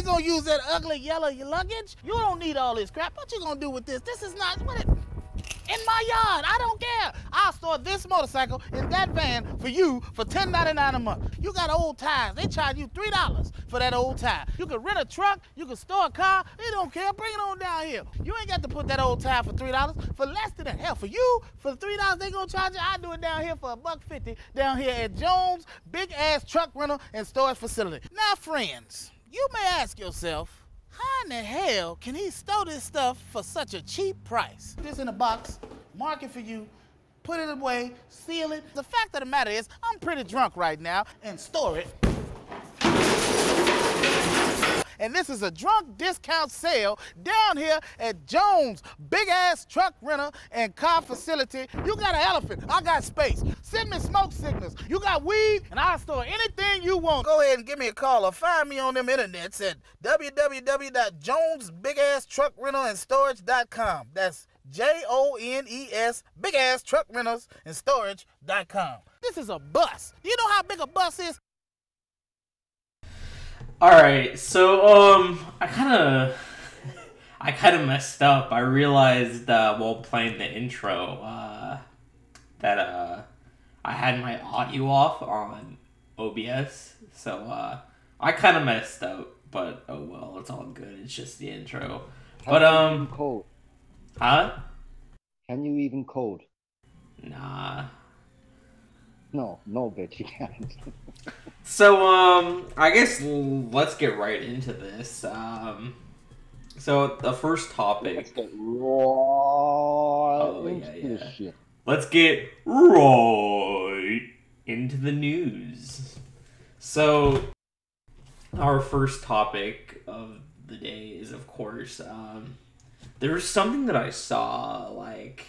gonna use that ugly yellow luggage? You don't need all this crap. What you gonna do with this? This is not what it. In my yard, I don't care. I'll store this motorcycle in that van for you for $10.99 a month. You got old tires. They charge you $3 for that old tire. You can rent a truck. You can store a car. They don't care. Bring it on down here. You ain't got to put that old tire for $3 for less than that. Hell, for you, for $3 they gonna charge you. I do it down here for $1.50 down here at Jones big ass truck rental and storage facility. Now, friends, you may ask yourself, how in the hell can he store this stuff for such a cheap price? Put this in a box, mark it for you, put it away, seal it. The fact of the matter is, I'm pretty drunk right now and store it. And this is a drunk discount sale down here at Jones big ass truck rental and car facility. You got an elephant, I got space. Send me smoke signals. You got weed, and I'll store anything you want. Go ahead and give me a call or find me on them internets at www.jonesbigasstruckrentalstorage.com. That's JONES big ass truck rentals and storage.com. This is a bus. You know how big a bus is? Alright, so I kinda messed up. I realized while playing the intro that I had my audio off on OBS, so I kinda messed up, but oh well, it's all good. It's just the intro. But Can you even code? huh? Can you even code? Nah. No, bitch, you can't. So, I guess let's get right into this. So the first topic. Let's get right into this shit. Let's get right into the news. So, our first topic of the day is, of course, there was something that I saw, like,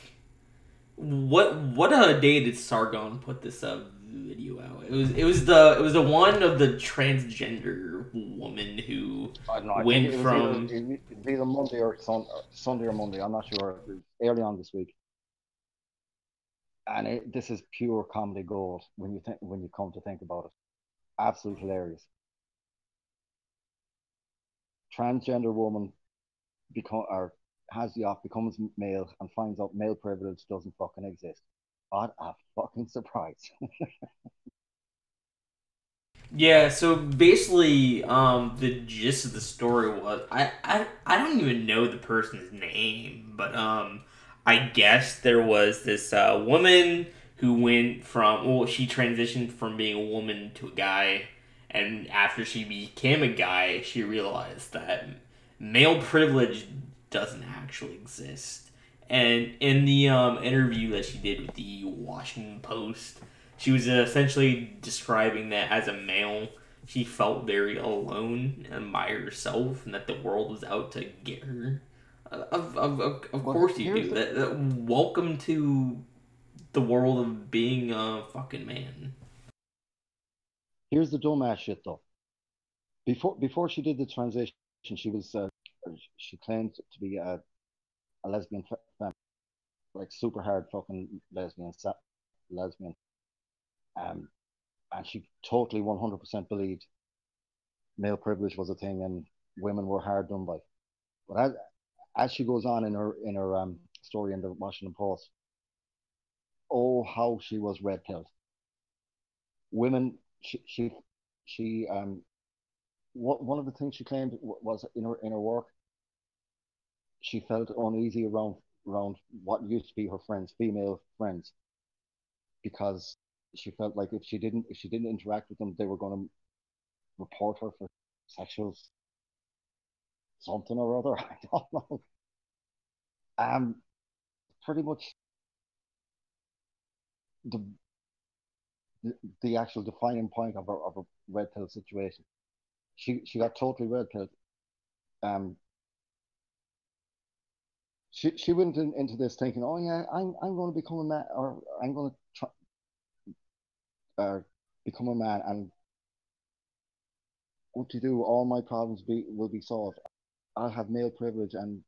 what day did Sargon put this video out? It was the one of the transgender woman who went from it'd be the Monday or Sunday or Monday. I'm not sure. It was early on this week, and this is pure comedy gold when you come to think about it. Absolutely hilarious. Transgender woman becomes male and finds out male privilege doesn't fucking exist. What a fucking surprise. Yeah, so basically, the gist of the story was, I don't even know the person's name, but, I guess there was this, woman who went from, she transitioned from being a woman to a guy, and after she became a guy, she realized that male privilege doesn't actually exist. And in the interview that she did with the Washington Post, she was essentially describing that as a male, she felt very alone and by herself, and that the world was out to get her. Of course you do. Welcome to the world of being a fucking man. Here's the dumbass shit though. Before she did the transition, she was she claimed to be a lesbian, like super hard fucking lesbian. And she totally 100% believed male privilege was a thing and women were hard done by. But as she goes on in her story in the Washington Post, oh how she was red pilled. Women, she one of the things she claimed was in her work, she felt uneasy around what used to be her friends, female friends, because she felt like if she didn't interact with them, they were going to report her for sexual something or other. I don't know. Pretty much the actual defining point of a red pill situation. She got totally red pilled. She went into this thinking, oh yeah, I'm going to become a man, or I'm going to become a man, and what to do? All my problems will be solved. I'll have male privilege, and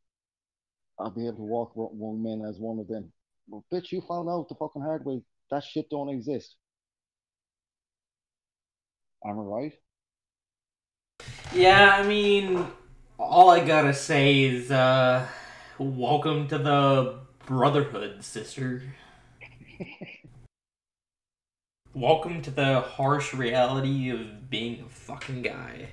I'll be able to walk among men as one of them. Well, bitch, you found out the fucking hard way. That shit don't exist. Am I right? Yeah, I mean, all I gotta say is, welcome to the Brotherhood, sister. Welcome to the harsh reality of being a fucking guy.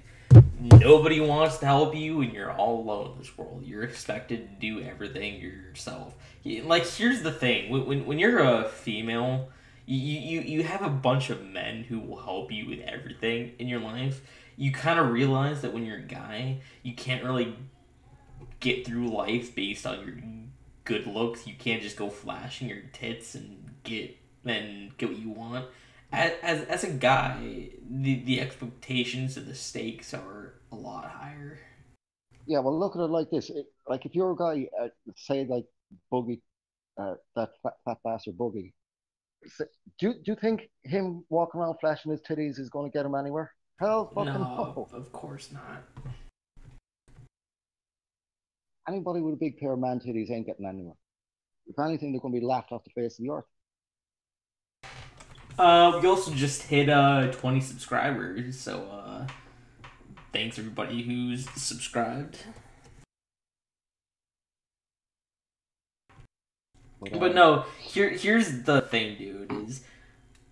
Nobody wants to help you, and you're all alone in this world. You're expected to do everything yourself. Like, here's the thing: when you're a female, you have a bunch of men who will help you with everything in your life. You kind of realize that when you're a guy, you can't really get through life based on your good looks. You can't just go flashing your tits and get what you want. As a guy, the expectations and the stakes are a lot higher. Yeah, well, look at it like this. Like if you're a guy, say like Boogie, that fat bastard Boogie, do you think him walking around flashing his titties is going to get him anywhere? Hell fucking No, no. of course not. Anybody with a big pair of man titties ain't getting anywhere. If anything, they're going to be laughed off the face of the earth. We also just hit 20 subscribers, so thanks everybody who's subscribed. But no, here's the thing, dude, is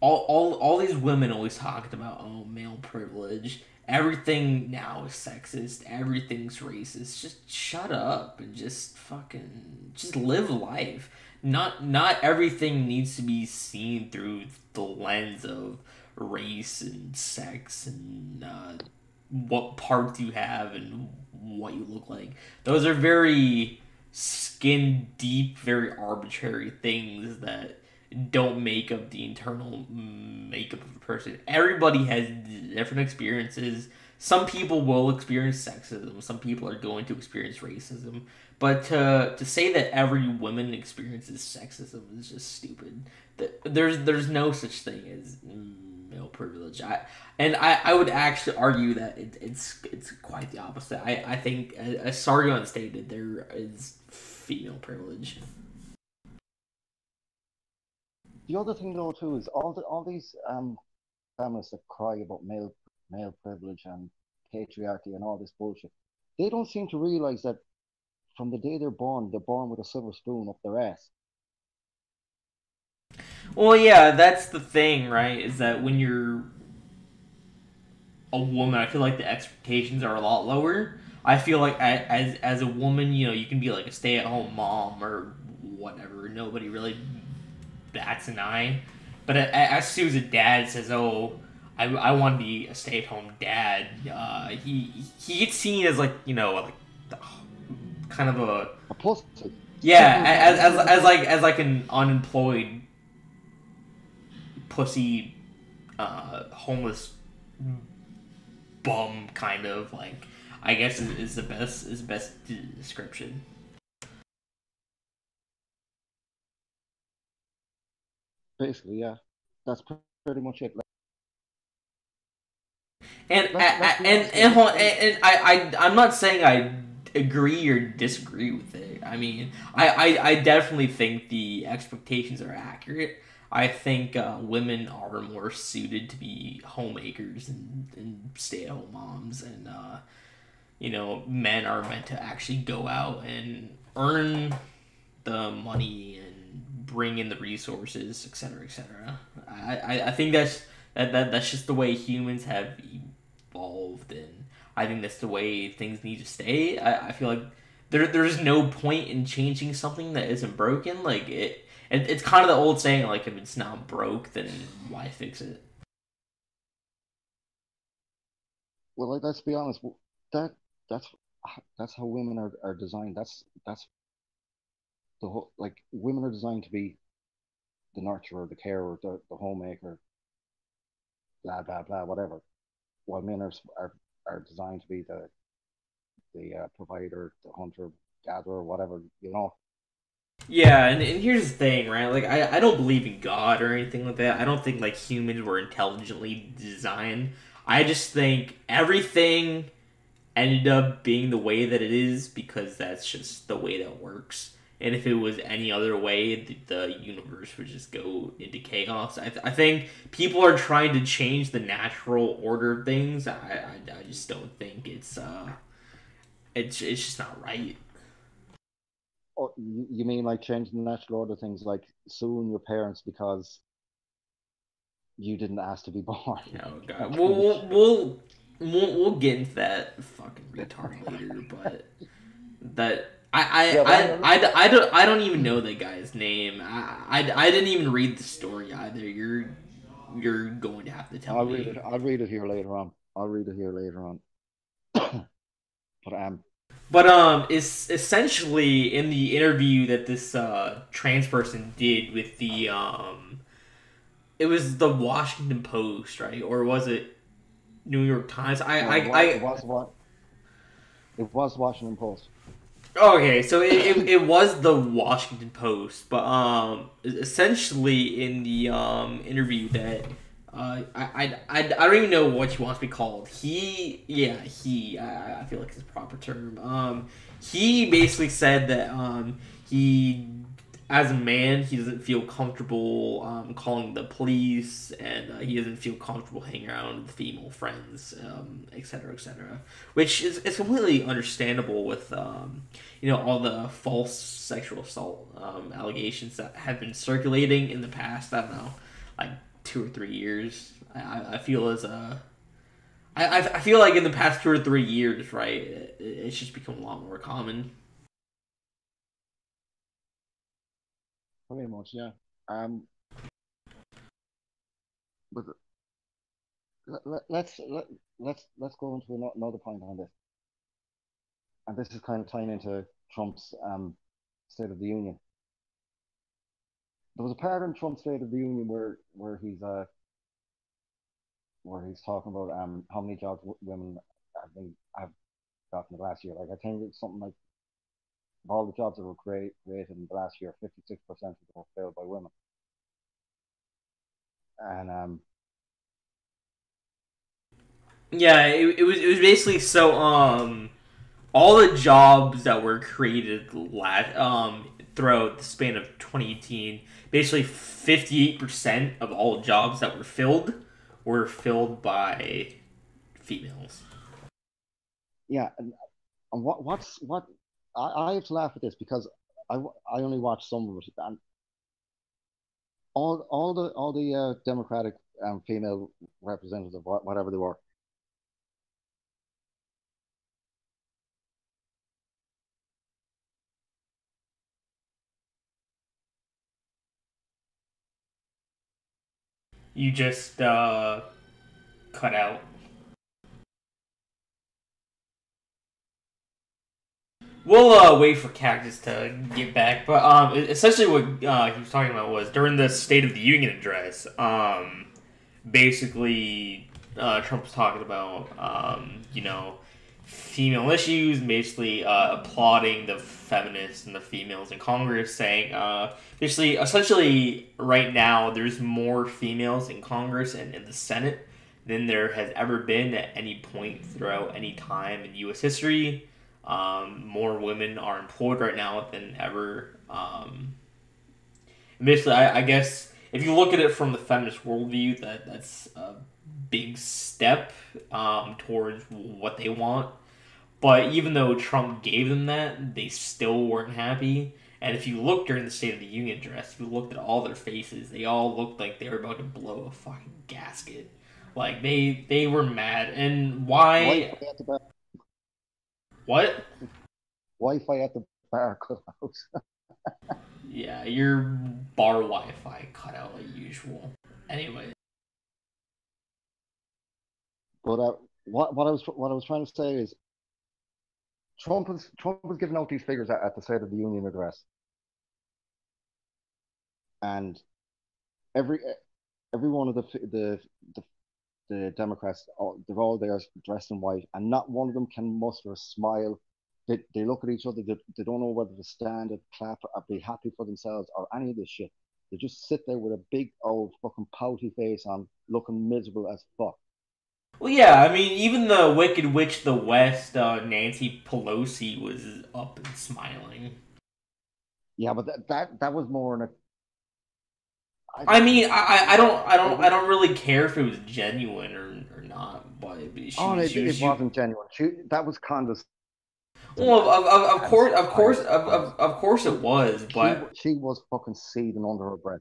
all these women always talked about, oh, male privilege. Everything now is sexist. Everything's racist. Just shut up and just fucking just live life. Not everything needs to be seen through the lens of race and sex and what parts you have and what you look like. Those are very skin deep, very arbitrary things that don't make up the internal makeup of a person. Everybody has different experiences. Some people will experience sexism. Some people are going to experience racism. But to say that every woman experiences sexism is just stupid. There's no such thing as male privilege. I would actually argue that it's quite the opposite. I think, as Sargon stated, there is female privilege. The other thing though too is all these feminists that cry about male privilege and patriarchy and all this bullshit. They don't seem to realize that from the day they're born with a silver spoon up their ass. Well, yeah, that's the thing, right? Is that when you're a woman, I feel like the expectations are a lot lower. I feel like as a woman, you know, you can be like a stay-at-home mom or whatever. Nobody really bats an eye. But as soon as a dad says, "Oh, I want to be a stay-at-home dad," he gets seen as, like, you know, like kind of a pussy. Yeah, as like an unemployed pussy, homeless bum, kind of, like, I guess is the best description. Basically, yeah, that's pretty much it. I'm not saying I agree or disagree with it. I mean, I definitely think the expectations are accurate. I think women are more suited to be homemakers and stay-at-home moms, and you know, men are meant to actually go out and earn the money and bring in the resources, etc., etc. I think that's just the way humans have evolved, and I think that's the way things need to stay. I feel like there's no point in changing something that isn't broken. Like, it's kind of the old saying, like, if it's not broke, then why fix it? Well, like, let's be honest. That's that's how women are designed. That's the whole, like, women are designed to be the nurturer, the carer, the homemaker, blah blah blah, whatever. While men are designed to be the provider, the hunter, gatherer, whatever, you know. Yeah, and here's the thing, right? Like, I don't believe in God or anything like that. I don't think, like, humans were intelligently designed. I just think everything ended up being the way that it is because that's just the way that works. And if it was any other way, the universe would just go into chaos. I think people are trying to change the natural order of things. I just don't think it's just not right. Oh, you mean like changing the natural order of things, like suing your parents because you didn't ask to be born? Oh god, we'll get into that fucking retard later, but that. I don't even know that guy's name. I didn't even read the story either. You're going to have to tell me. I'll read it here later on. It's essentially in the interview that this trans person did with the it was the Washington Post, right? Or was it New York Times? It was Washington Post. Okay, so it was the Washington Post, but essentially in the interview that I don't even know what he wants to be called. I feel like it's a proper term. He basically said that he, as a man, he doesn't feel comfortable calling the police, and he doesn't feel comfortable hanging around with female friends, etc., etc. Which is completely understandable with all the false sexual assault allegations that have been circulating in the past. I don't know, like 2 or 3 years. I feel I feel like in the past 2 or 3 years, right, it's just become a lot more common. Pretty much, yeah. But let's go into another point on this, and this is kind of tying into Trump's State of the Union. There was a part in Trump's State of the Union where he's talking about how many jobs women have got in the last year. Like, I think it's something like, of all the jobs that were created in the last year, 56% of them were filled by women. And yeah, it was basically so all the jobs that were created throughout the span of 2018, basically 58% of all jobs that were filled by females. Yeah, and what I have to laugh at this because I only watched some of it, and all the Democratic female representatives, whatever they were, You just cut out. We'll wait for Cactus to get back, but essentially what he was talking about was during the State of the Union address. Basically, Trump was talking about female issues, basically applauding the feminists and the females in Congress, saying essentially right now there's more females in Congress and in the Senate than there has ever been at any point throughout any time in U.S. history. More women are employed right now than ever. Basically, I guess if you look at it from the feminist worldview, that's a big step towards what they want. But even though Trump gave them that, they still weren't happy. And if you look during the State of the Union address, if you looked at all their faces, they all looked like they were about to blow a fucking gasket. Like, they were mad. And why... What? Wi-Fi at the bar cut out. Yeah, your bar Wi-Fi cut out like usual. Anyway. But what I was trying to say is, Trump was giving out these figures at the State of the Union address, and every one of the Democrats, they're all there dressed in white, and not one of them can muster a smile. They look at each other. They don't know whether to stand and clap or be happy for themselves or any of this shit. They just sit there with a big old fucking pouty face on, looking miserable as fuck. Well, yeah, I mean, even the Wicked Witch of the West, Nancy Pelosi, was up and smiling. Yeah, but that was more in a. I I don't mean, know. I don't really care if it was genuine or not, but Oh, it she wasn't genuine. That was condescending, well, and sometimes of course it was, but she was fucking seething under her breath.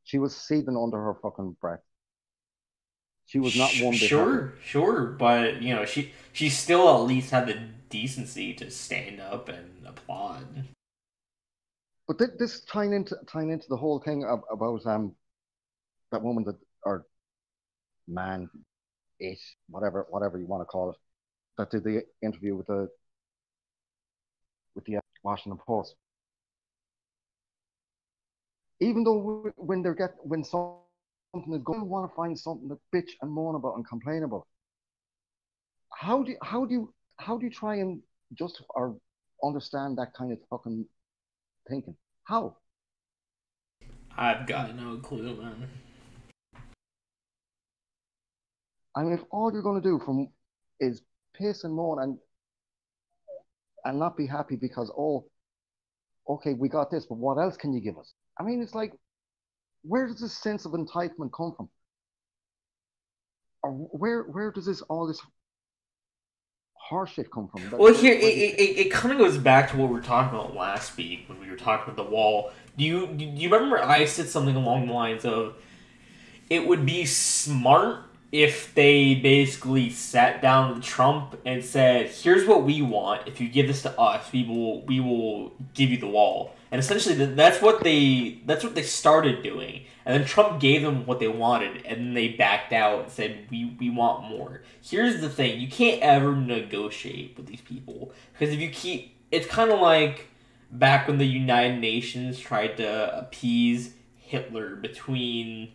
She was seething under her fucking breath. She was not one bit happy. sure, but you know, she still at least had the decency to stand up and applaud. But this tying into the whole thing about that woman that or man it whatever you want to call it that did the interview with the Washington Post. Even though when something is going, want to find something to bitch and moan about and complain about. How do you try and just or understand that kind of fucking thinking? How? I've got no clue, man. I mean, if all you're going to do from is piss and moan and not be happy because okay, we got this, but what else can you give us? I mean, it's like, where does this sense of entitlement come from? Or where does all this horse shit come from? Well, here it kind of goes back to what we were talking about last week when we were talking about the wall. Do you remember I said something along the lines of it would be smart if they basically sat down with Trump and said, "Here's what we want. If you give this to us, we will give you the wall." And essentially, that's what they started doing. And then Trump gave them what they wanted, and then they backed out and said, "We want more." Here's the thing: you can't ever negotiate with these people because if you keep, it's kind of like back when the United Nations tried to appease Hitler between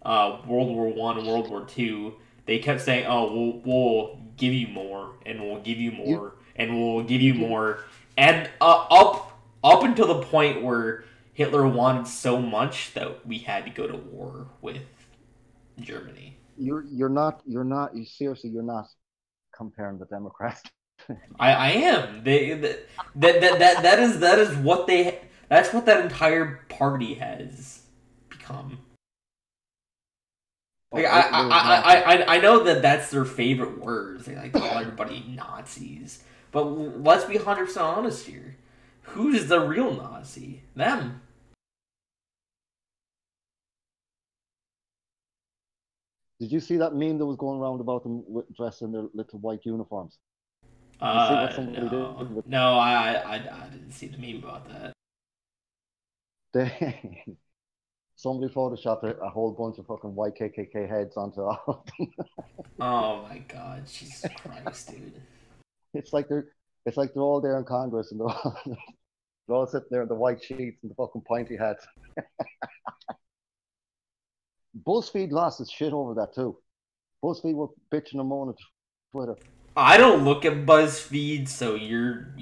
World War One and World War Two, they kept saying, "Oh, we'll give you more, and we'll give you you more, and we'll give you you more," and up until the point where Hitler wanted so much that we had to go to war with Germany. you seriously you're not comparing the Democrats. I am that is what they that's what that entire party has become. Like, There's nothing. I know that that's their favorite words. They like to call everybody Nazis. But let's be 100% honest here. Who's the real Nazi? Them. Did you see that meme that was going around about them dressed in their little white uniforms? Did you see what somebody did No. with No, I didn't see the meme about that. they? Somebody photoshopped a whole bunch of fucking white KKK heads onto all of them. Oh my god, Jesus Christ, dude. It's like they're all there in Congress and they're all sitting there in the white sheets and the fucking pointy hats. BuzzFeed lost its shit over that too. BuzzFeed were bitching and moaning to Twitter. I don't look at BuzzFeed, so you're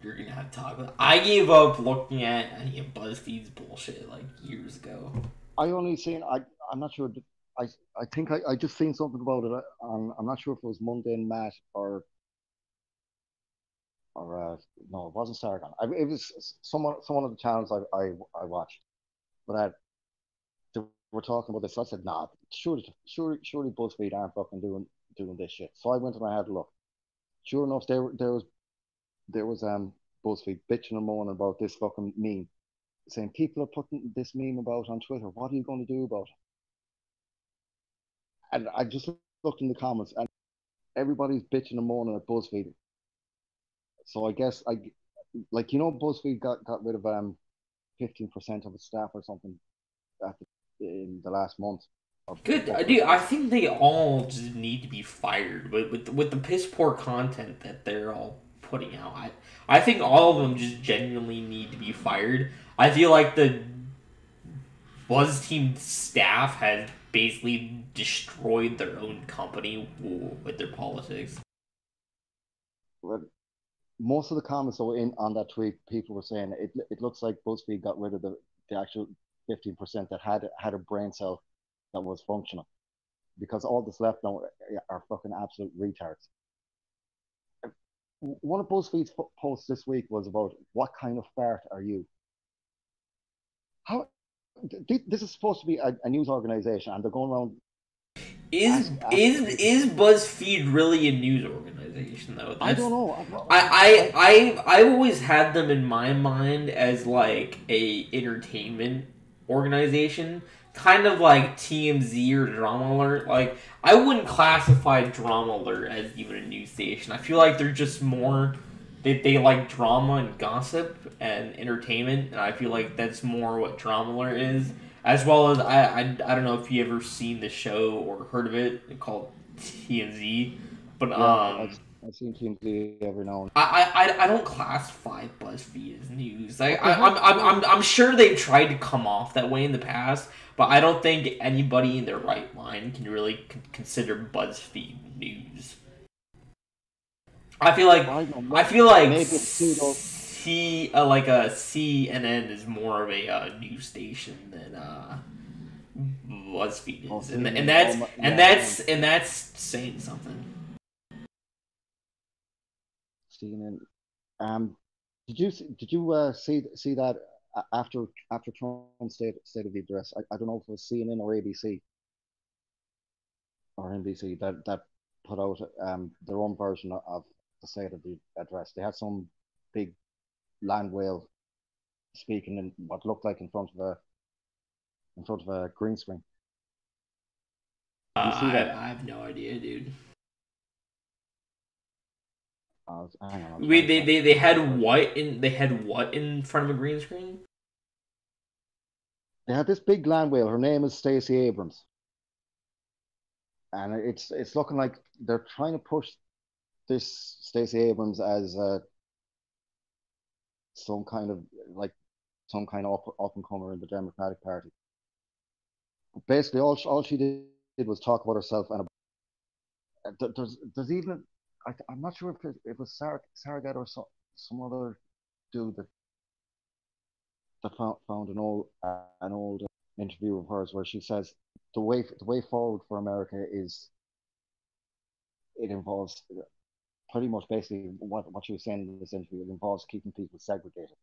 gonna have to talk about it. I gave up looking at any of BuzzFeed's bullshit like years ago. I only seen I'm not sure. I I think I just seen something about it. I'm not sure if it was Monday and Matt or no, it wasn't Sargon. It was someone of the channels I watched. But they were talking about this. I said, nah, surely BuzzFeed aren't fucking doing this shit. So I went and I had a look. Sure enough, there was BuzzFeed bitching and moaning about this fucking meme, saying people are putting this meme about on Twitter. What are you going to do about it? And I just looked in the comments, and everybody's bitching and moaning at BuzzFeed. So I guess BuzzFeed got rid of 15% of its staff or something in the last month. Or Good, what was dude. it? I think they all just need to be fired with the piss poor content that they're all putting out. I think all of them just genuinely need to be fired. I feel like the Buzz Team staff has basically destroyed their own company with their politics. Well, most of the comments that were in on that tweet, people were saying it looks like BuzzFeed got rid of the actual 15% that had a brain cell that was functional because all that's left now are fucking absolute retards. One of BuzzFeed's posts this week was about what kind of fart are you? How this is supposed to be a news organization, and they're going around. Is BuzzFeed really a news organization though? I don't know. I've always had them in my mind as like a entertainment organization, kind of like TMZ or Drama Alert. Like I wouldn't classify Drama Alert as even a news station. I feel like they're just more they like drama and gossip and entertainment, and I feel like that's more what Drama Alert is. As well as I don't know if you ever seen the show or heard of it called TMZ, but I've seen TMZ every now and I don't classify BuzzFeed as news. I'm sure they've tried to come off that way in the past, but I don't think anybody in their right mind can really consider BuzzFeed news. I feel like maybe it's like a CNN is more of a news station than BuzzFeed is, and that's saying something. CNN. Did you see that after Trump's state of the address? I don't know if it was CNN or ABC or NBC that put out their own version of the state of the address. They had some big land whale speaking in what looked like in front of a green screen. You see that? I have no idea, dude. Hang on, Wait, they had what in front of a green screen? They had this big land whale. Her name is Stacey Abrams, and it's looking like they're trying to push this Stacey Abrams as some kind of up and comer in the Democratic Party. Basically, all she did was talk about herself, and there's even I'm not sure if it was Sargat or some other dude that found an old interview of hers where she says the way forward for America is it involves pretty much basically what she was saying in this interview. It involves keeping people segregated.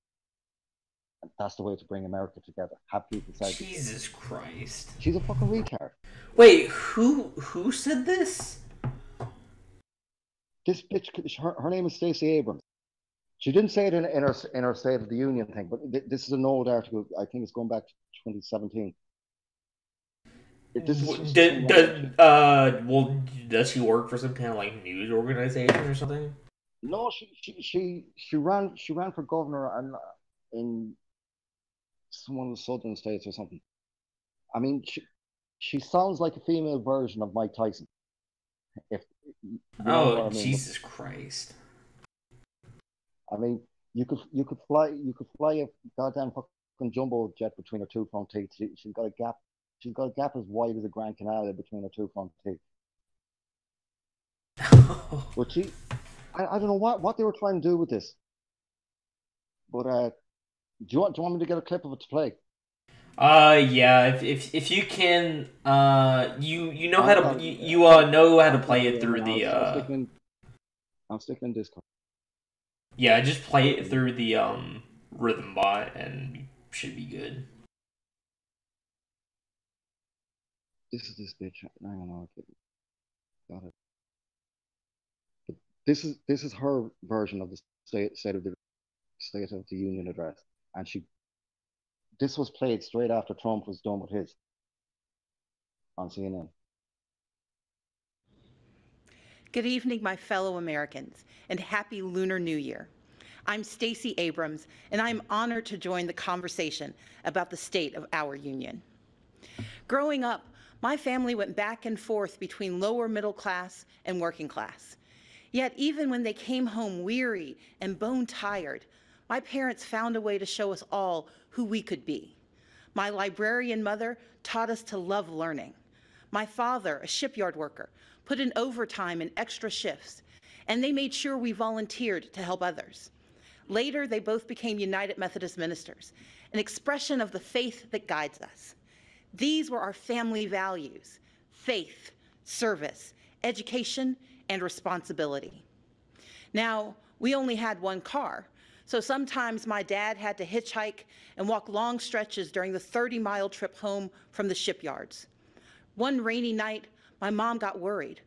And that's the way to bring America together. Have people segregated. Jesus Christ. She's a fucking retard. Wait, who said this? This bitch, her name is Stacey Abrams. She didn't say it in her State of the Union thing, but this is an old article. I think it's going back to 2017. Does she work for some kind of like news organization or something? No, she ran for governor in one of the southern states or something. I mean, she sounds like a female version of Mike Tyson. Jesus Christ! I mean, you could fly a goddamn fucking jumbo jet between her two front teeth. She's got a gap. She's got a gap as wide as a Grand Canal between her two front teeth. But I don't know what they were trying to do with this. But do you want me to get a clip of it to play? Yeah. If you can, you know how to know how to play it through the. I'll stick it in Discord. Yeah, just play it through the rhythm bot and you should be good. This is this bitch. Hang on, got it. But this is her version of the State of the Union address, and this was played straight after Trump was done with his on CNN. Good evening, my fellow Americans, and happy Lunar New Year. I'm Stacey Abrams, and I'm honored to join the conversation about the state of our union. Growing up, my family went back and forth between lower middle class and working class. Yet even when they came home weary and bone-tired, my parents found a way to show us all who we could be. My librarian mother taught us to love learning. My father, a shipyard worker, put in overtime and extra shifts, and they made sure we volunteered to help others. Later, they both became United Methodist ministers, an expression of the faith that guides us. These were our family values: faith, service, education, and responsibility. Now, we only had one car, So sometimes my dad had to hitchhike and walk long stretches during the 30-mile trip home from the shipyards. One rainy night, my mom got worried.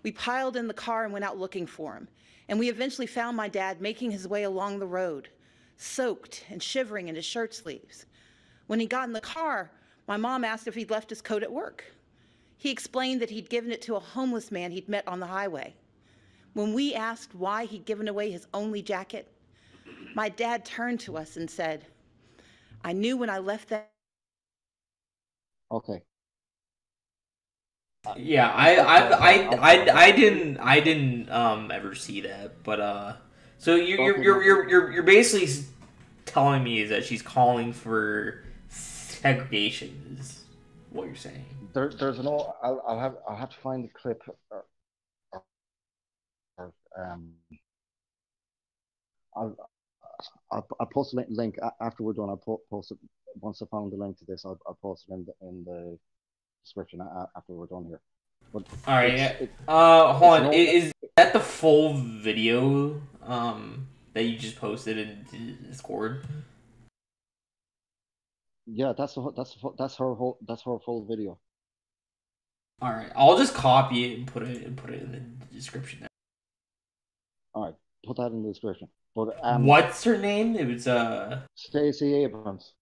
We piled in the car and went out looking for him. And we eventually found my dad making his way along the road, soaked and shivering in his shirt sleeves. When he got in the car, my mom asked if he'd left his coat at work. He explained that he'd given it to a homeless man he'd met on the highway. When we asked why he'd given away his only jacket, my dad turned to us and said, "I knew when I left that." Okay. Yeah, I didn't ever see that, but so you're basically telling me is that she's calling for segregation is what you're saying. There's an I'll have to find the clip I'll post a link after we're done. I'll post it once I found the link to this. I'll post it in the description after we're done here. But all right, hold on. Is that the full video that you just posted in Discord? Yeah, that's her full video. All right, I'll just copy it and put it in the description. All right, put that in the description. But what's her name? It was Stacey Abrams.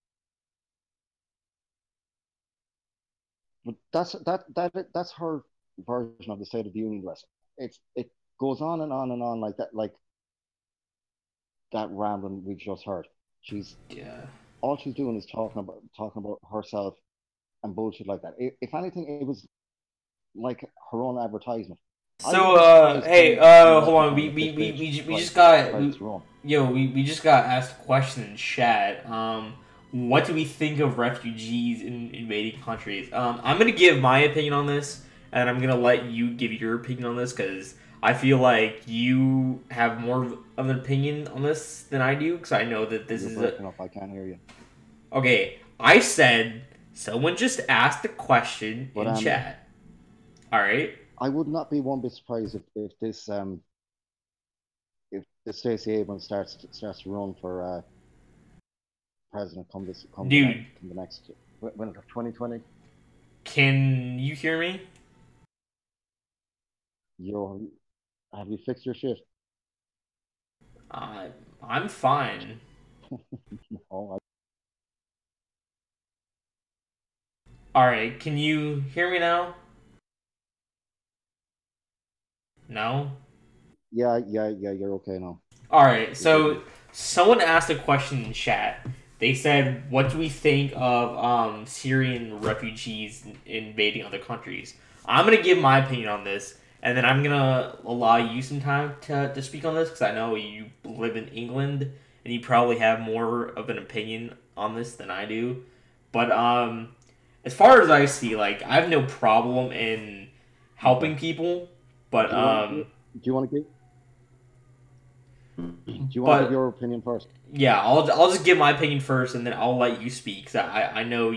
But that's her version of the State of the Union address. It goes on and on and on like that rambling we've just heard. All she's doing is talking about herself and bullshit like that. If anything, it was like her own advertisement. So hey, hold on. We just got we just got asked a question in chat. What do we think of refugees in invading countries? I'm gonna give my opinion on this, and I'm gonna let you give your opinion on this because I feel like you have more of an opinion on this than I do because I know that this is I can't hear you. Okay, I said someone just asked a question in chat. All right. I would not be one bit surprised if this Stacey Abrams starts to run for president come the next when 2020. Can you hear me? Have you fixed your shit? I'm fine. No, All right, can you hear me now? No? Yeah, you're okay now. Alright, so someone asked a question in chat. They said, what do we think of Syrian refugees invading other countries? I'm going to give my opinion on this, and then I'm going to allow you some time to speak on this, because I know you live in England, and you probably have more of an opinion on this than I do. But as far as I see, like, I have no problem in helping people. But do you want to give your opinion first? Yeah, I'll just give my opinion first, and then I'll let you speak. Cause I know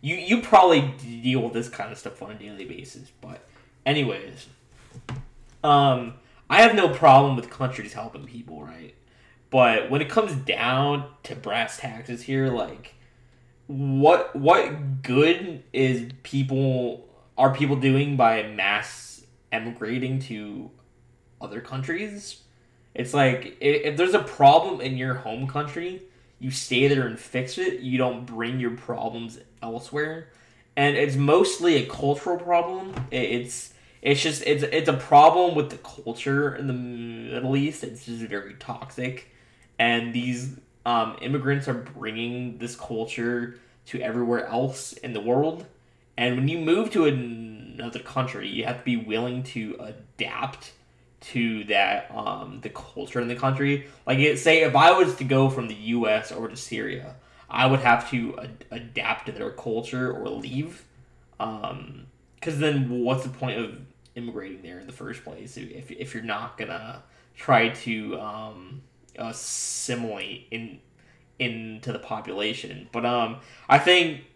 you probably deal with this kind of stuff on a daily basis. But anyways, I have no problem with countries helping people, right? But when it comes down to brass taxes here, like what good is people doing by mass emigrating to other countries? It's like if there's a problem in your home country, you stay there and fix it. You don't bring your problems elsewhere, and it's mostly a cultural problem. It's a problem with the culture in the Middle East. It's just very toxic, and these immigrants are bringing this culture to everywhere else in the world. And when you move to another country, you have to be willing to adapt to that the culture in the country. Like, say if I was to go from the U.S. over to Syria, I would have to adapt to their culture or leave. Because then what's the point of immigrating there in the first place if you're not gonna try to assimilate into the population? But I think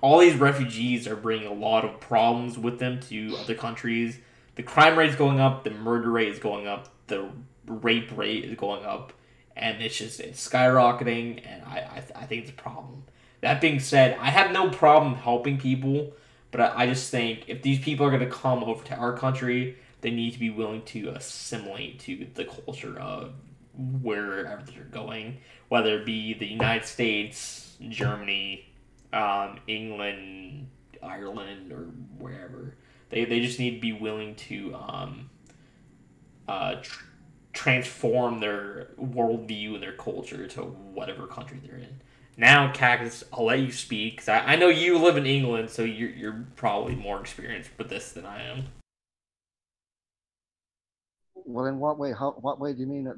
all these refugees are bringing a lot of problems with them to other countries. The crime rate is going up, the murder rate is going up, the rape rate is going up, and it's skyrocketing, and I think it's a problem. That being said, I have no problem helping people, but I just think if these people are going to come over to our country, they need to be willing to assimilate to the culture of wherever they're going, whether it be the United States, Germany, England, Ireland, or wherever. They just need to be willing to transform their worldview and their culture to whatever country they're in. Now, Cactus, I'll let you speak, because I know you live in England, so you're probably more experienced with this than I am. Well, in what way? What way do you mean that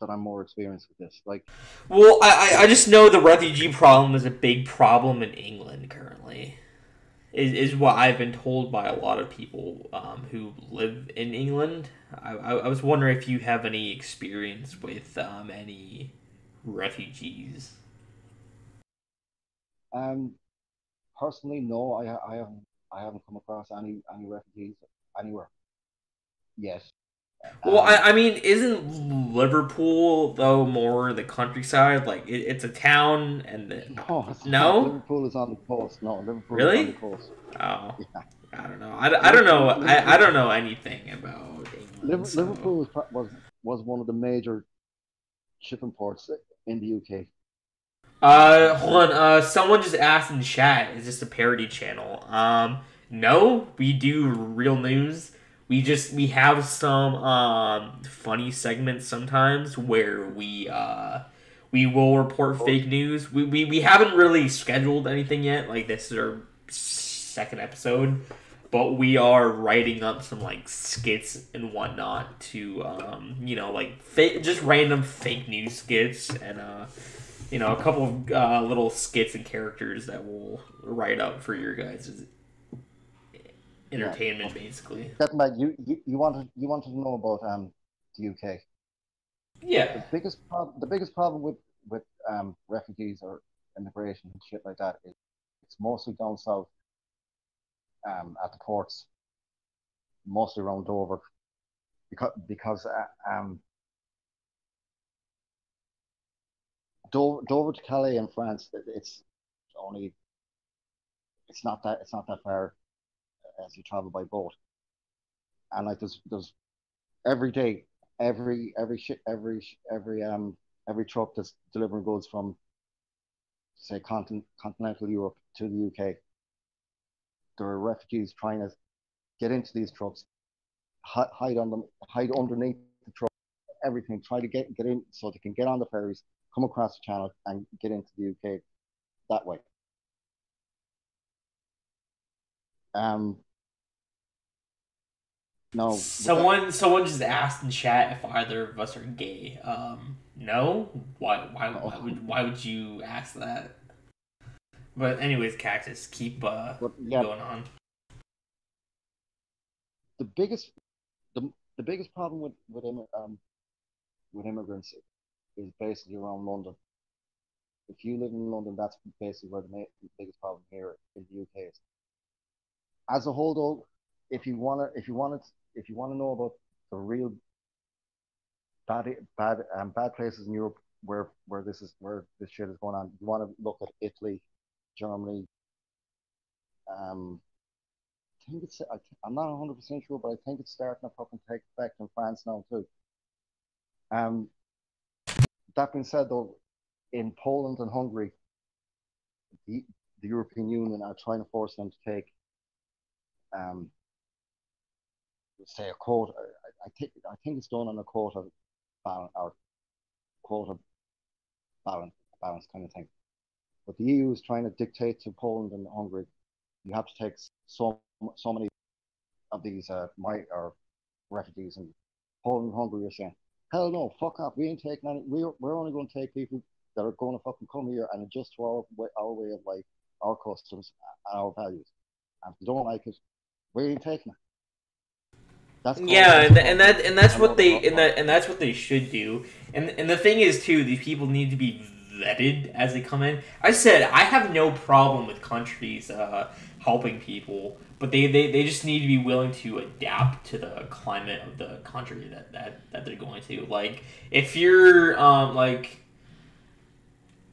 I'm more experienced with this? Like, well, I just know the refugee problem is a big problem in England currently. Is what I've been told by a lot of people who live in England. I was wondering if you have any experience with any refugees. Personally, no, I haven't come across any refugees anywhere yet. Well, I mean, isn't Liverpool though more the countryside? Like it's a town, and no, Liverpool is on the coast. No, Liverpool really? is on the coast. Oh, yeah. I don't know. I don't know. I don't know anything about England. Liverpool was one of the major shipping ports in the UK. Hold on. Someone just asked in chat, is this a parody channel? No, we do real news. We have some funny segments sometimes where we will report fake news. We haven't really scheduled anything yet. Like, this is our second episode, but we are writing up some like skits and whatnot to just random fake news skits and a couple of little skits and characters that we'll write up for your guys' entertainment, basically. Getting back, you wanted to know about the UK. Yeah. The biggest problem with refugees or immigration and shit like that is it's mostly down south at the ports, mostly around Dover, because Dover to Calais in France, it's not that far as you travel by boat, and like there's every day, every truck that's delivering goods from, say, continental Europe to the UK. There are refugees trying to get into these trucks, hide underneath the truck, everything, try to get in so they can get on the ferries, come across the channel, and get into the UK that way. No. Someone just asked in chat if either of us are gay. No. Why would you ask that? But anyways, Cactus, keep going on. The biggest problem with immigrants is basically around London. If you live in London, that's basically where the biggest problem here in the UK is. As a whole, though, if you want to know about the real bad places in Europe where this shit is going on, you want to look at Italy, Germany. I'm not 100% sure, but I think it's starting to fucking take effect in France now too. That being said, though, in Poland and Hungary, the European Union are trying to force them to take, say, a quota. I think it's done on a quota balance or quota balance kind of thing. But the EU is trying to dictate to Poland and Hungary, you have to take so many of these refugees, and Poland and Hungary are saying, hell no, fuck off. We ain't taking any. We're only going to take people that are going to fucking come here and adjust to our way of life, our customs, and our values. And if they don't like it, we ain't taking it. That's that's what they should do. And the thing is too, these people need to be vetted as they come in. I said I have no problem with countries helping people, but they just need to be willing to adapt to the climate of the country that they're going to. Like, if you're like,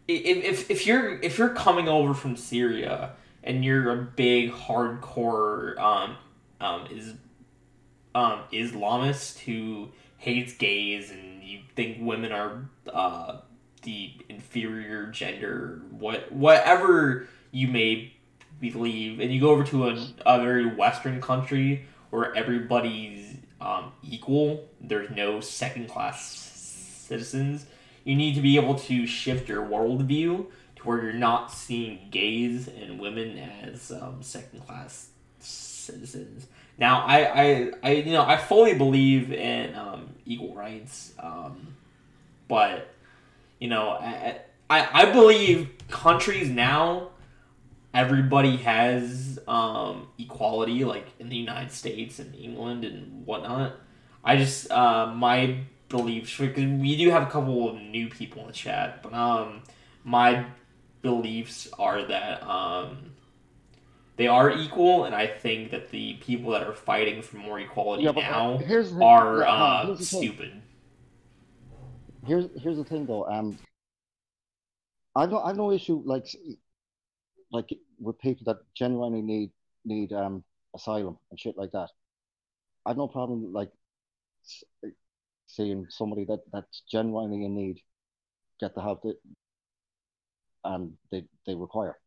if you're coming over from Syria and you're a big hardcore Islamist who hates gays and you think women are the inferior gender, whatever you may believe, and you go over to a very Western country where everybody's equal, there's no second-class citizens, you need to be able to shift your worldview to where you're not seeing gays and women as second-class citizens. Now, I fully believe in equal rights, but I believe countries now, everybody has equality, like in the United States and England and whatnot. I just my beliefs, because we do have a couple of new people in the chat, but my beliefs are that they are equal, and I think that the people that are fighting for more equality now are stupid. Here's the thing, though. I've no issue like with people that genuinely need asylum and shit like that. I've no problem like seeing somebody that's genuinely in need get the help that they require.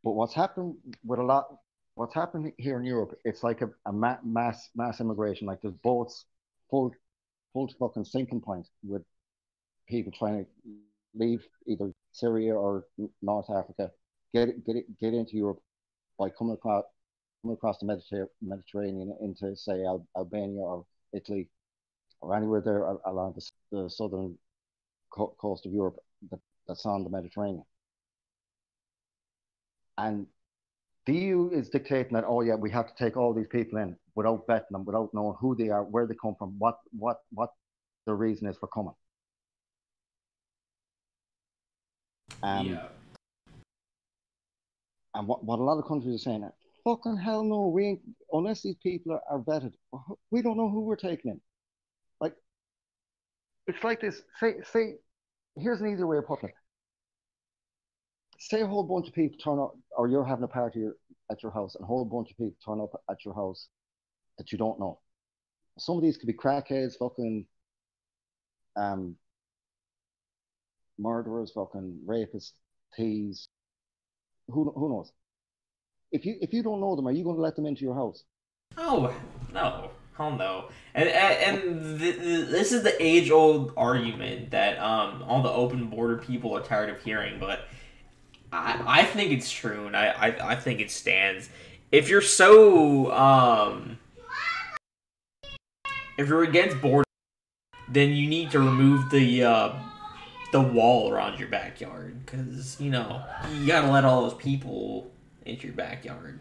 But what's happened here in Europe, it's like a mass immigration. Like, there's boats full to fucking sinking point with people trying to leave either Syria or North Africa, get into Europe by coming across the Mediterranean into, say, Albania or Italy or anywhere there along the southern coast of Europe that's on the Mediterranean. And the EU is dictating that, oh yeah, we have to take all these people in without vetting them, without knowing who they are, where they come from, what their reason is for coming. Yeah. And what a lot of countries are saying, fucking hell no, we ain't, unless these people are vetted, we don't know who we're taking in. Like, it's like this, say, here's an easier way of putting it. Say a whole bunch of people turn up, or you're having a party at your house, and a whole bunch of people turn up at your house that you don't know. Some of these could be crackheads, fucking murderers, fucking rapists, thieves. Who knows? If you don't know them, are you going to let them into your house? Oh no, hell no. And this is the age-old argument that all the open border people are tired of hearing, but I think it's true, and I think it stands. If you're if you're against border, then you need to remove the wall around your backyard, because you gotta let all those people into your backyard.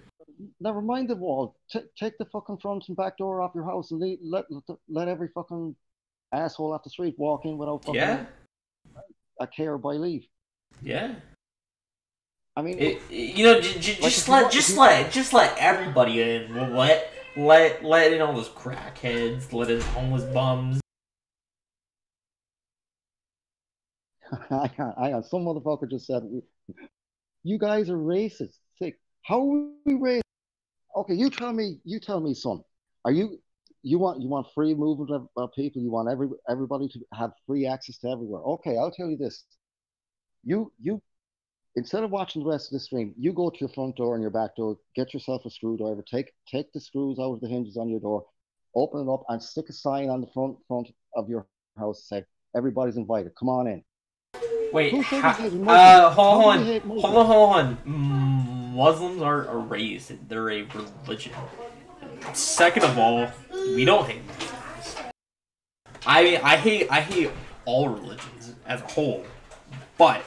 Never mind the wall. Take the fucking front and back door off your house and let every fucking asshole off the street walk in without fucking a care by leave. Yeah. I mean, just let everybody in. Let in all those crackheads. Let in homeless bums. I got some motherfucker just said, "You guys are racist." Sick. How are we racist? Okay, you tell me, son. Are you want free movement of people? You want everybody to have free access to everywhere? Okay, I'll tell you this. You instead of watching the rest of the stream, you go to your front door and your back door, get yourself a screwdriver, take the screws out of the hinges on your door, open it up, and stick a sign on the front of your house say, "Everybody's invited. Come on in." Wait, hold on. Muslims are a race. They're a religion. Second of all, we don't hate Muslims. I hate all religions as a whole, but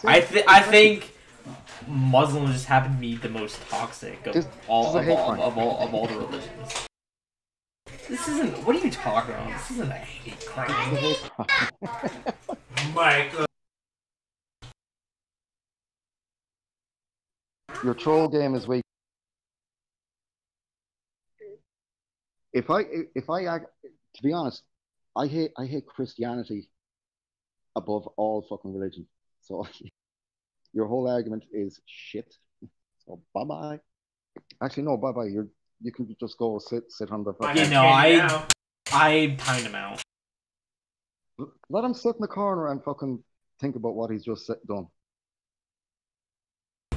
I think Muslims just happen to be the most toxic of all the religions. This isn't. What are you talking about? This isn't a hate crime. Michael. Your troll game is weak. if I act, to be honest, I hate Christianity above all fucking religion. So your whole argument is shit. So bye bye. Actually, no, bye bye. You can just go sit on the fucking. You know, I timed him out. Let him sit in the corner and fucking think about what he's just done.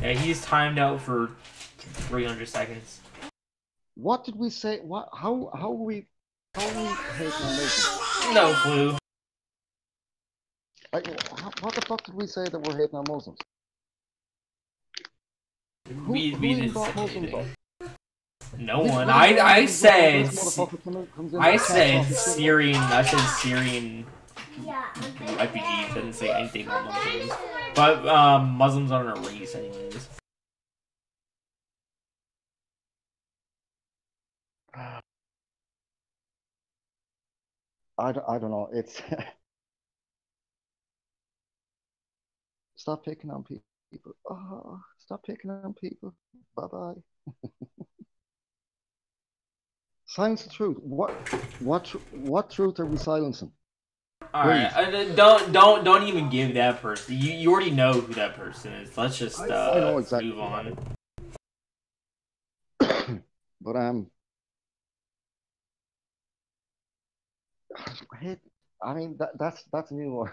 Yeah, he's timed out for 300 seconds. What did we say? What? How are we hating on Muslims? No clue. What the fuck did we say that we're hating on Muslims? We didn't say Muslims anything. No one. I said Syrian. I said Syrian refugees. Didn't say anything about Muslims. But Muslims aren't a race, anyways. I don't know. It's stop picking on people. Oh, stop picking on people. Bye bye. Silence the truth. What truth are we silencing? All right, don't even give that person. You already know who that person is. Let's just I know exactly move on. But I mean that's a new one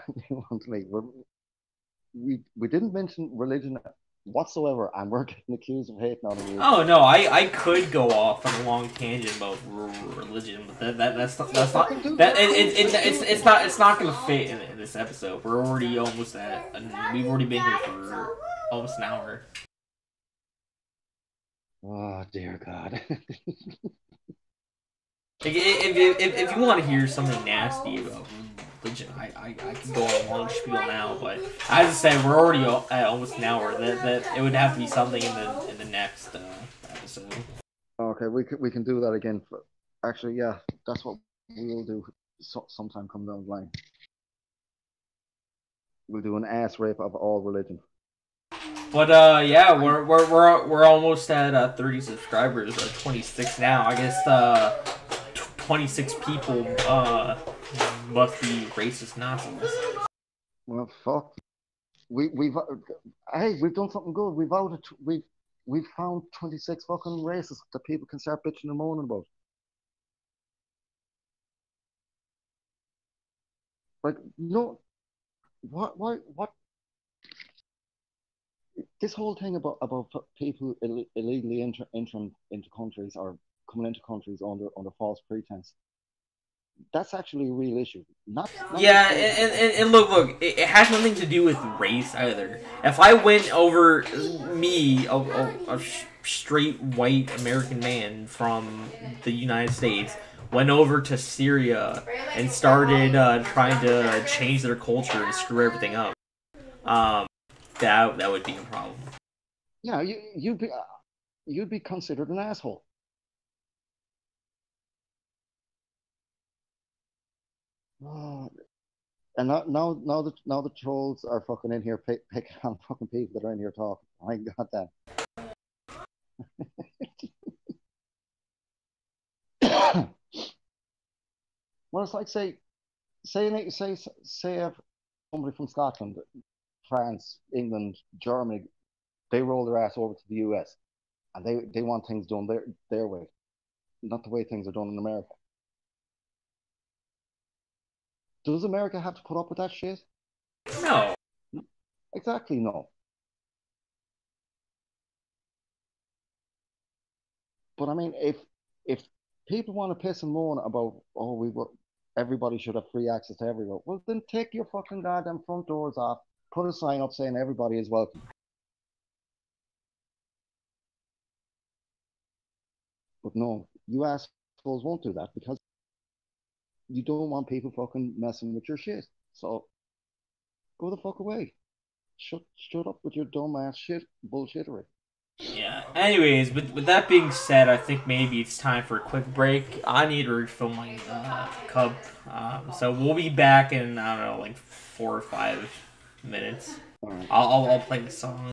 to me. We didn't mention religion whatsoever, and we're getting accused of hating on religion. Oh no, I could go off on a long tangent about religion, but that's not it's not gonna fit in this episode. We're already almost at, and we've already been here for almost an hour. Oh dear God. If you want to hear something nasty about religion, I could go on a long spiel now, but as I said, we're already at almost an hour. That it would have to be something in the next episode. Okay, we can do that again. Actually, yeah, that's what we'll do sometime come down the line. We'll do an ass rape of all religion. But yeah, we're almost at 30 subscribers, or 26 now. I guess 26 people must be racist Nazis. Well, fuck. We've done something good. We've found 26 fucking racists that people can start bitching and moaning about. Like, no, what? This whole thing about people illegally entering into countries or coming into countries under false pretense. That's actually a real issue. Not yeah, and look, it has nothing to do with race either. If I went over, a straight white American man from the United States, went over to Syria and started trying to change their culture and screw everything up, that would be a problem. Yeah, you'd be considered an asshole. Oh, and now the trolls are fucking in here picking on fucking people that are in here talking. I got that. Well, it's like say if somebody from Scotland, France, England, Germany, they roll their ass over to the US, and they want things done their way, not the way things are done in America. Does America have to put up with that shit? No. Exactly, no. But I mean, if people want to piss and moan about, everybody should have free access to everywhere, well then take your fucking goddamn front doors off, put a sign up saying everybody is welcome. But no, you assholes won't do that because you don't want people fucking messing with your shit. So go the fuck away. Shut up with your dumb ass shit bullshittery. Yeah. Anyways, with that being said, I think maybe it's time for a quick break. I need to refill my cup. So we'll be back in, I don't know, like 4 or 5 minutes. Right. I'll play the song.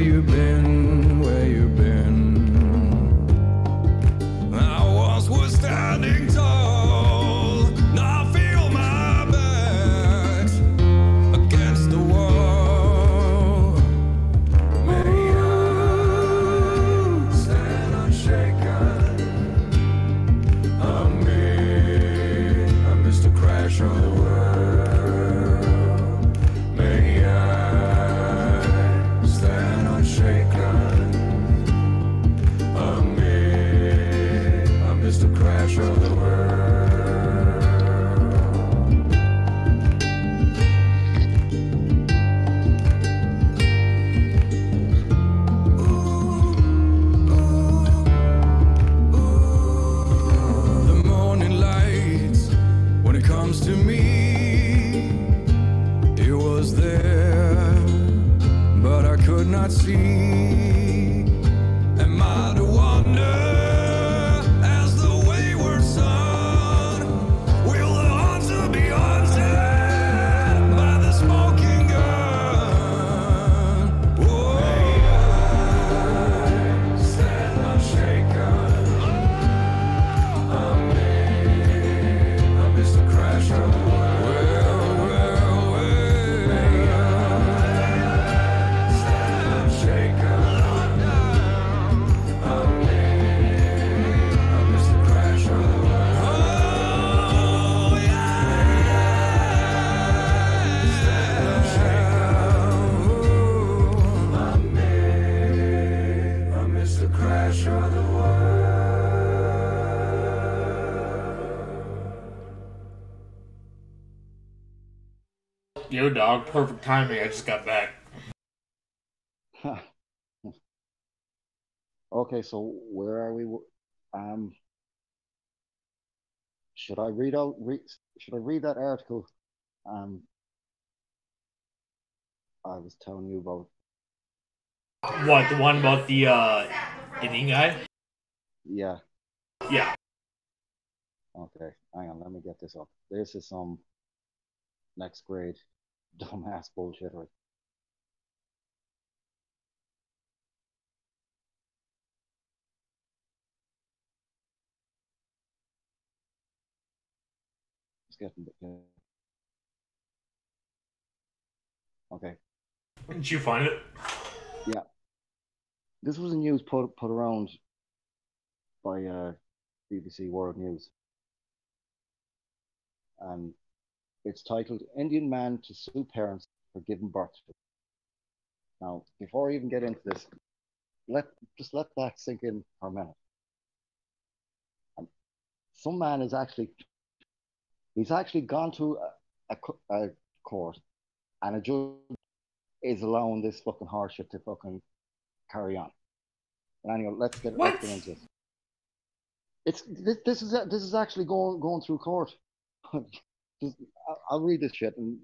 you been? Where you been? I once was standing tall. Now I feel my back against the wall. May I stand unshaken? I'm me. I'm Mr. Crash of the world. May I stand unshaken? I'm me. I'm Mr. Crash of the world. The morning lights, when it comes to me, it was there, but I could not see. Am I the wonder as the wayward son? Will the hunter be hunted by the smoking gun? Oh, may I stand unshaken? I'm me. I'm Mr. Crash of the world. May I stand unshaken? I'm me. I'm Mr. Crash of the world. Oh, yeah. Stand unshaken. I'm me. I'm Mr. Crash of the world. Yo, dog, perfect timing. I just got back. Okay, so where are we? Should I read out? Should I read that article? I was telling you about. What, the one about the Indian guy? Yeah. Yeah. Okay, hang on. Let me get this up. This is some next grade dumbass bullshittery. It's getting. Okay. Did you find it? Yeah. This was a news put around by BBC World News. And it's titled Indian Man to Sue Parents for Giving Birth to. Now, before I even get into this, let that sink in for a minute. Some man is he's actually gone to a court, and a judge is allowing this fucking horseshit to fucking carry on. And anyway, let's get into this. This is actually going through court. I'll read this shit. And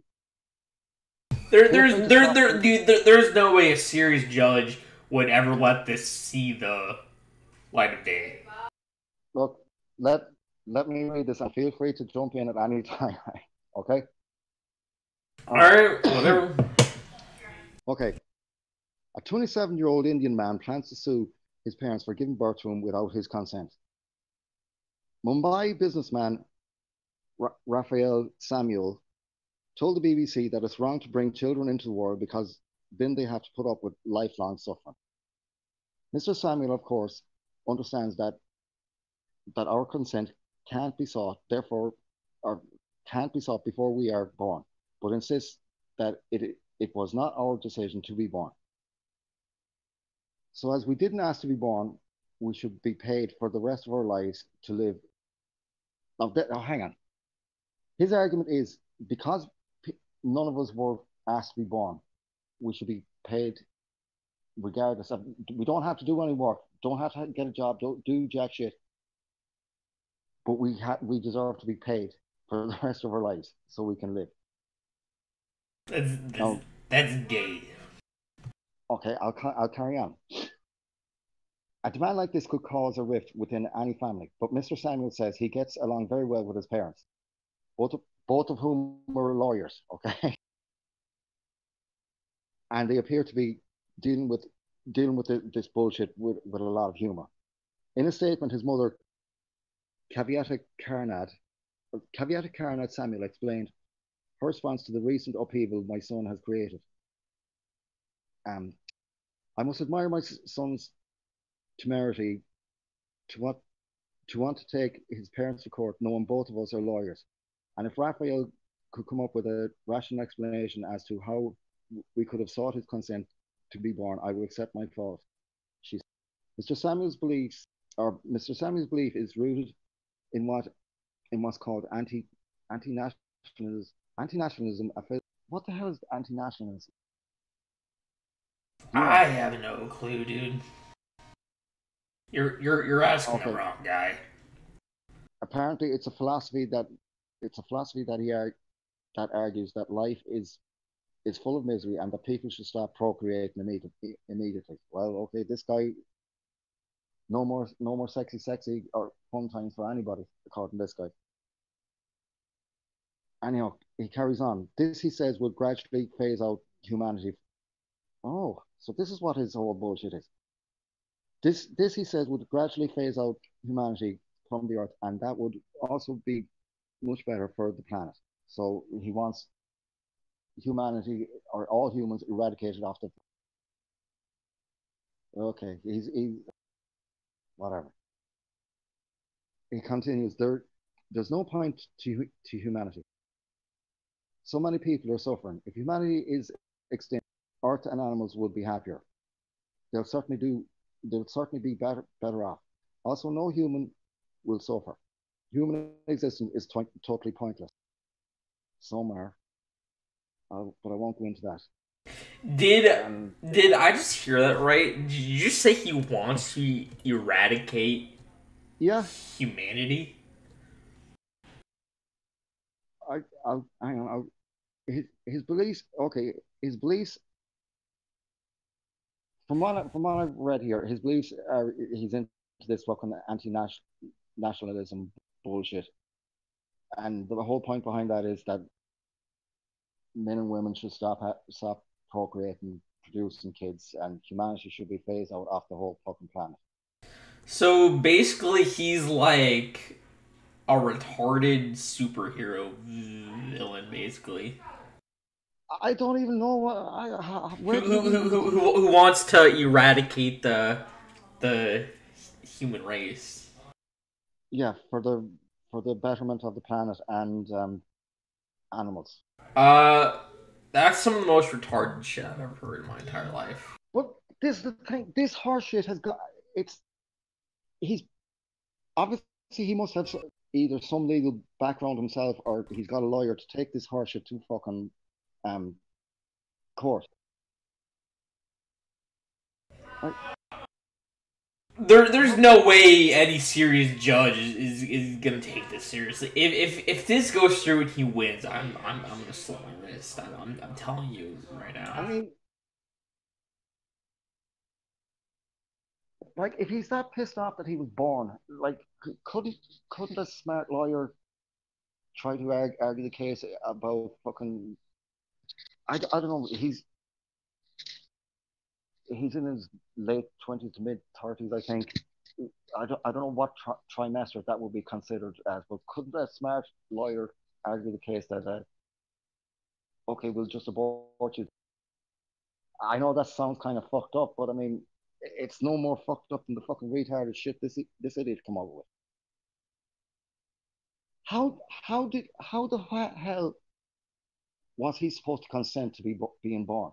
there's no way a serious judge would ever let this see the light of day. Look, let me read this, and feel free to jump in at any time. Okay. All right, whatever. Okay. A 27-year-old Indian man plans to sue his parents for giving birth to him without his consent. Mumbai businessman Raphael Samuel told the BBC that it's wrong to bring children into the world because then they have to put up with lifelong suffering. Mr. Samuel, of course, understands that our consent can't be sought, therefore, or can't be sought before we are born, but insists that it was not our decision to be born. So as we didn't ask to be born, we should be paid for the rest of our lives to live. Now, hang on. His argument is because none of us were asked to be born, we should be paid regardless of. We don't have to do any work, don't have to get a job, don't do jack shit. But we deserve to be paid for the rest of our lives so we can live. That's gay. Okay, I'll carry on. A demand like this could cause a rift within any family, but Mr. Samuel says he gets along very well with his parents, both of whom were lawyers, okay? And they appear to be dealing with dealing with this bullshit with a lot of humor. In a statement, his mother, Caveata Carnad Samuel, explained her response to the recent upheaval my son has created. Um, I must admire my son's temerity to want to take his parents to court, knowing both of us are lawyers. And if Raphael could come up with a rational explanation as to how we could have sought his consent to be born, I would accept my fault. She, Mr. Samuel's beliefs, or Mr. Samuel's belief, is rooted in what's called anti-nationalism. Anti-nationalism. What the hell is anti-nationalism? Yeah. I have no clue, dude. You're asking the wrong guy. Apparently, it's a philosophy that that argues that life is full of misery and that people should stop procreating immediately. Well, okay, this guy, no more sexy or fun times for anybody, according to this guy. Anyhow, he carries on. This, he says, will gradually phase out humanity. Oh, so this is what his whole bullshit is. This he says would gradually phase out humanity from the earth, and that would also be much better for the planet. So he wants humanity, or all humans, eradicated off the. Okay, he whatever. He continues. There's no point to humanity. So many people are suffering. If humanity is extinct, Earth and animals would be happier. They'll certainly be better off. Also, no human will suffer. Human existence is totally pointless. Somewhere, but I won't go into that. Did I just hear that right? Did you just say he wants to eradicate humanity? I'll hang on. His beliefs. Okay, his beliefs. From what I've read here, his beliefs are he's into this fucking anti-nationalism bullshit, and the whole point behind that is that men and women should stop procreating, producing kids, and humanity should be phased out off the whole fucking planet. So basically, he's like a retarded superhero villain, basically. I don't even know who wants to eradicate the human race. Yeah, for the betterment of the planet and animals. That's some of the most retarded shit I've ever heard in my entire life. But this is the thing. This horse shit has got. He's obviously, he must have either some legal background himself, or he's got a lawyer to take this horse shit to fucking court. Right. There's no way any serious judge is gonna take this seriously. If this goes through and he wins, I'm gonna slit my wrist. I'm telling you right now. I mean, like, if he's that pissed off that he was born, like, couldn't a smart lawyer try to argue the case about fucking? I don't know. He's in his late 20s to mid 30s, I think. I don't know what trimester that would be considered as, but couldn't a smart lawyer argue the case that okay, we'll just abort you? I know that sounds kind of fucked up, but I mean, it's no more fucked up than the fucking retarded shit this idiot come up with. How the hell was he supposed to consent to being born?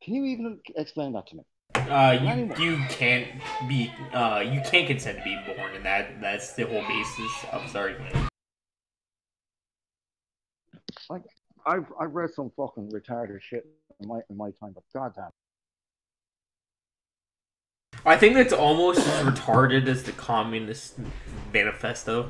Can you even explain that to me? You can't be you can't consent to being born, and that's the whole basis of his argument. Like, I've read some fucking retarded shit in my time, but goddamn. I think that's almost as retarded as the Communist Manifesto.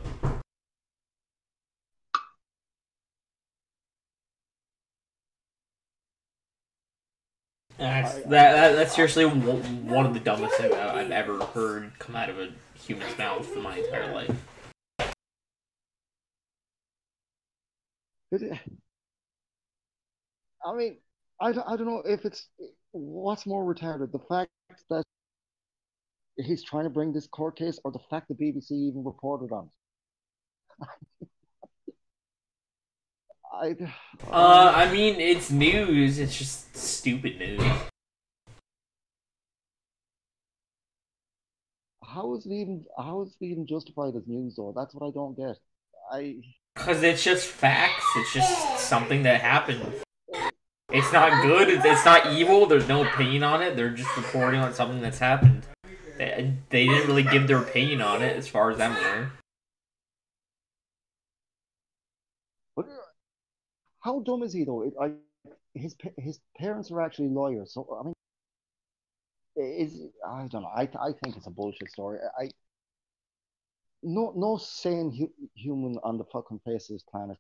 That's seriously one of the dumbest things I've ever heard come out of a human's mouth in my entire life. I mean, I don't know if what's more retarded, the fact that he's trying to bring this court case, or the fact the BBC even reported on it? I, I mean, it's news. It's just stupid news. how is it even justified as news though? That's what I don't get. Because it's just facts. It's just something that happened. It's not good. It's not evil. There's no opinion on it. They're just reporting on something that's happened. They didn't really give their opinion on it, as far as I'm aware. But how dumb is he though? His parents are actually lawyers, so I mean, I don't know. I think it's a bullshit story. No sane human on the fucking face of this planet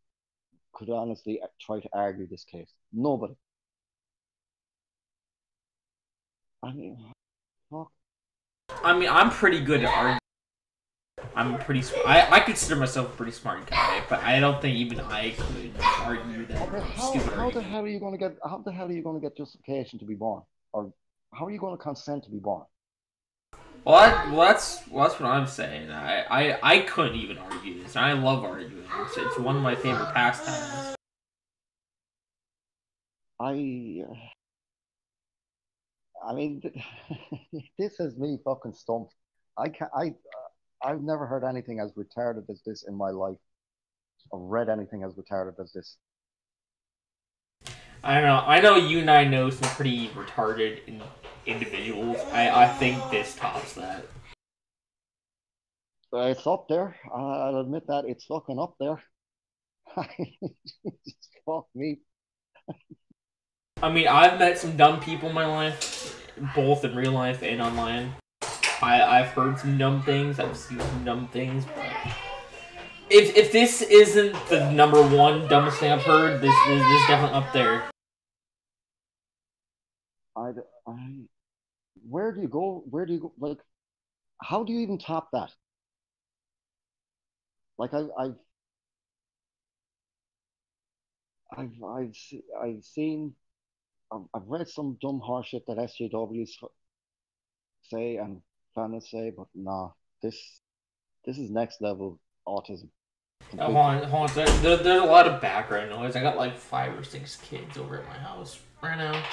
could honestly try to argue this case. Nobody. I mean, fuck. I mean, I'm pretty good at arguing. I'm pretty. I consider myself a pretty smart guy, but I don't think even I could argue that Okay, stupid how the argument. hell are you going to get? How the hell are you going to get justification to be born, or how are you going to consent to be born? Well, that's what I'm saying. I couldn't even argue this. I love arguing. It's one of my favorite pastimes. I mean, this has me fucking stumped. I've never heard anything as retarded as this in my life, or read anything as retarded as this. I don't know. I know you and I know some pretty retarded individuals. I think this tops that. It's up there. I'll admit that it's fucking up there. Fuck me. I mean, I've met some dumb people in my life, both in real life and online. I've heard some dumb things. I've seen some dumb things. But if this isn't the number one dumbest thing I've heard, this is definitely up there. Where do you go? Where do you go? Like, how do you even top that? Like, I've seen, I've read some dumb horseshit that SJWs say and feminists say, but nah, this is next level autism. Hold on. There's a lot of background noise. I got like 5 or 6 kids over at my house right now.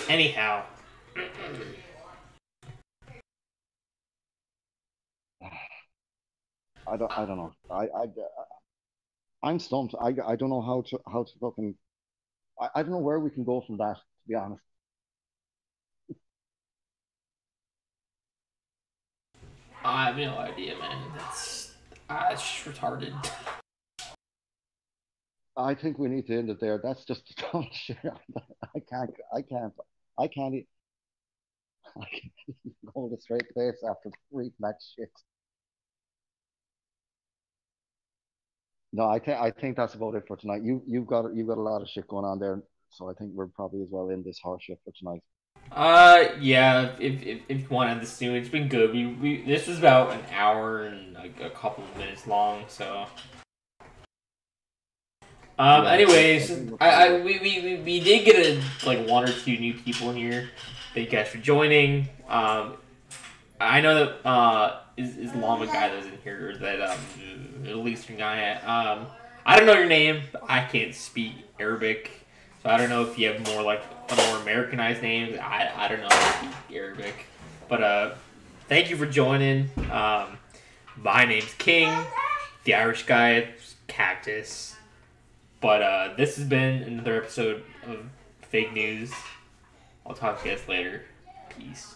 Anyhow. I don't know. I'm stumped. I don't know how to fucking. I don't know where we can go from that. To be honest. I have no idea, man. It's just retarded. I think we need to end it there. That's just dumb shit. I can't. I can't. I can't. I can't go with a straight face after reading that shit. No, I think that's about it for tonight. You've got a lot of shit going on there, so I think we're probably as well in this horse shit for tonight. Yeah. If you want to end this soon, it's been good. This was about an hour and like a couple of minutes long, so. Anyways, we did get like 1 or 2 new people in here. Thank you guys for joining. I know that Islamic guy that was in here, that Middle Eastern guy. I don't know your name. I can't speak Arabic, so I don't know if you have more like a more Americanized name. I don't know how to speak Arabic, but thank you for joining. My name's King. The Irish guy is Cactus. But this has been another episode of Fake News. I'll talk to you guys later. Peace.